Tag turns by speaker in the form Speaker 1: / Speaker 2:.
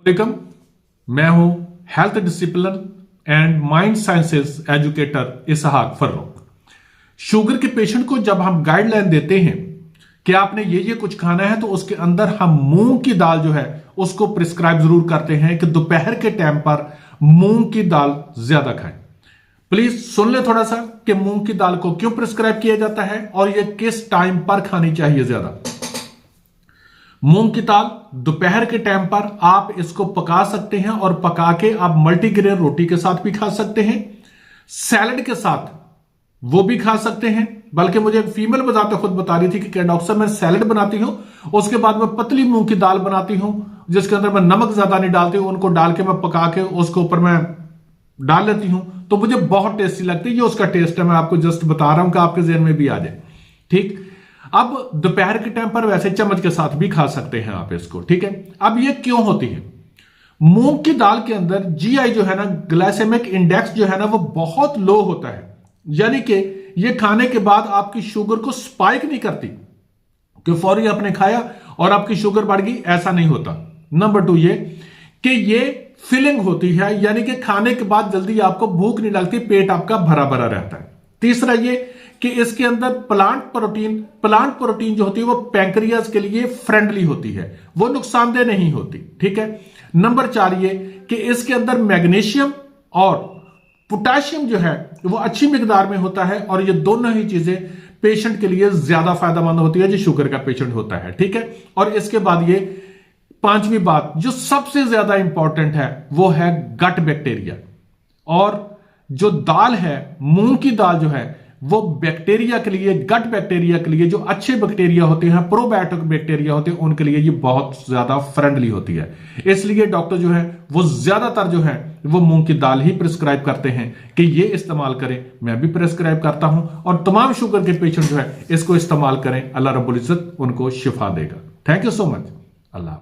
Speaker 1: वालेकुम, मैं हूं health discipline and mind sciences educator Ishaq Farrukh. Sugar के पेशेंट को जब हम गाइडलाइन देते हैं कि आपने ये कुछ खाना है, तो उसके अंदर हम मूंग की दाल जो है उसको प्रिस्क्राइब जरूर करते हैं कि दोपहर के टाइम पर मूंग की दाल ज्यादा खाएं। प्लीज सुन ले थोड़ा सा कि मूंग की दाल को क्यों प्रिस्क्राइब किया जाता है और ये किस टाइम पर खानी चाहिए ज्यादा। मूंग की दाल दोपहर के टाइम पर आप इसको पका सकते हैं और पका के आप मल्टीग्रेन रोटी के साथ भी खा सकते हैं, सैलड के साथ वो भी खा सकते हैं। बल्कि मुझे एक फीमेल बताते खुद बता रही थी कि डॉक्टर साहब मैं सैलड बनाती हूं, उसके बाद मैं पतली मूंग की दाल बनाती हूं जिसके अंदर मैं नमक ज्यादा नहीं डालती हूं, उनको डाल के मैं पका के उसके ऊपर मैं डाल लेती हूं, तो मुझे बहुत टेस्टी लगती है। ये उसका टेस्ट है, मैं आपको जस्ट बता रहा हूं कि आपके ज़हन में भी आ जाए। ठीक, अब दोपहर के टाइम पर वैसे चम्मच के साथ भी खा सकते हैं आप इसको। ठीक है, अब ये क्यों होती है? मूंग की दाल के अंदर जीआई जो है ना, ग्लाइसेमिक इंडेक्स जो है ना, वो बहुत लो होता है। यानी कि ये खाने के बाद आपकी शुगर को स्पाइक नहीं करती कि फौरी आपने खाया और आपकी शुगर बढ़ गई, ऐसा नहीं होता। नंबर 2 ये कि ये फिलिंग होती है, यानी कि खाने के बाद जल्दी आपको भूख नहीं लगती, पेट आपका भरा भरा रहता है। तीसरा ये कि इसके अंदर प्लांट प्रोटीन जो होती है वो पैंक्रियाज के लिए फ्रेंडली होती है, वो नुकसानदेह नहीं होती। ठीक है। नंबर 4 ये कि इसके अंदर मैग्नीशियम और पोटेशियम जो है वो अच्छी मिकदार में होता है, और ये दोनों ही चीजें पेशेंट के लिए ज्यादा फायदेमंद होती है जो शुगर का पेशेंट होता है। ठीक है। और इसके बाद ये 5वीं बात जो सबसे ज्यादा इंपॉर्टेंट है वो है गट बैक्टीरिया। और जो दाल है, मूंग की दाल जो है, वो बैक्टीरिया के लिए, गट बैक्टीरिया के लिए, जो अच्छे बैक्टीरिया होते हैं, प्रोबायोटिक बैक्टीरिया होते हैं, उनके लिए ये बहुत ज्यादा फ्रेंडली होती है। इसलिए डॉक्टर जो है वो ज्यादातर जो है वो मूंग की दाल ही प्रिस्क्राइब करते हैं कि ये इस्तेमाल करें। मैं भी प्रिस्क्राइब करता हूं, और तमाम शुगर के पेशेंट जो है इसको इस्तेमाल करें। अल्लाह रब्बुल इज्जत उनको शिफा देगा। Thank you so much. Allah.